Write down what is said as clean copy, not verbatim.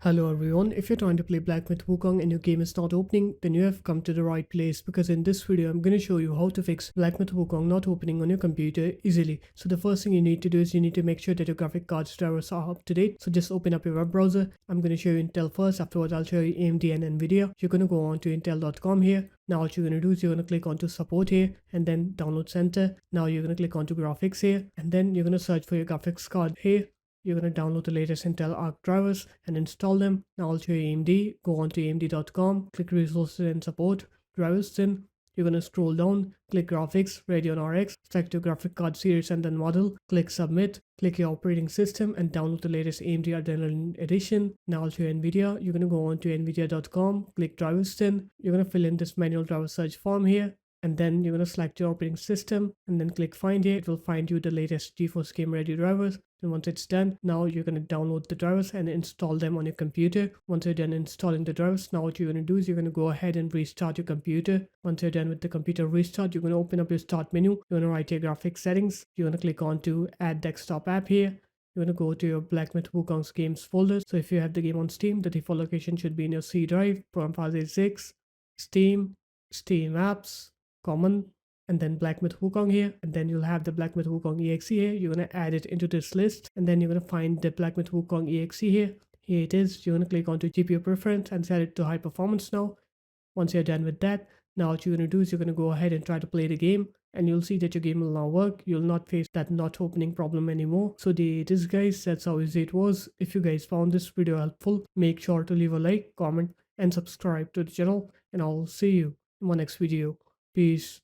Hello everyone, if you're trying to play Black Myth Wukong and your game is not opening, then you have come to the right place because in this video I'm going to show you how to fix Black Myth Wukong not opening on your computer easily. So the first thing you need to do is you need to make sure that your graphic card's drivers are up to date. So just open up your web browser. I'm going to show you Intel first, afterwards I'll show you AMD and NVIDIA. You're going to go on to intel.com here. Now what you're going to do is you're going to click onto support here and then download center. Now you're going to click onto graphics here and then you're going to search for your graphics card here. You're going to download the latest Intel Arc drivers and install them. Now I'll show you AMD. Go on to AMD.com, click resources and support, drivers. Then you're going to scroll down, click graphics, Radeon RX, select your graphic card series and then model, click submit, click your operating system and download the latest AMD Adrenalin edition. Now I'll show you NVIDIA. You're going to go on to NVIDIA.com, click drivers. Then you're going to fill in this manual driver search form here. And then you're going to select your operating system and then click find here. It will find you the latest GeForce Game Ready drivers. And once it's done, now you're going to download the drivers and install them on your computer. Once you're done installing the drivers, now what you're going to do is you're going to go ahead and restart your computer. Once you're done with the computer restart, you're going to open up your start menu. You're going to write your graphics settings. You're going to click on to add desktop app here. You're going to go to your Black Myth Wukong's games folder. So if you have the game on Steam, the default location should be in your C drive, Program Files 86, Steam, Steam Apps, Common, and then Black Myth Wukong here, and then you'll have the Black Myth Wukong exe here. You're going to add it into this list, and then you're going to find the Black Myth Wukong exe here. Here it is. You're going to click onto GPU preference and set it to high performance now. Once you're done with that, now what you're going to do is you're going to go ahead and try to play the game, and you'll see that your game will now work. You'll not face that not opening problem anymore. So there it is, guys. That's how easy it was. If you guys found this video helpful, make sure to leave a like, comment, and subscribe to the channel, and I'll see you in my next video. Peace.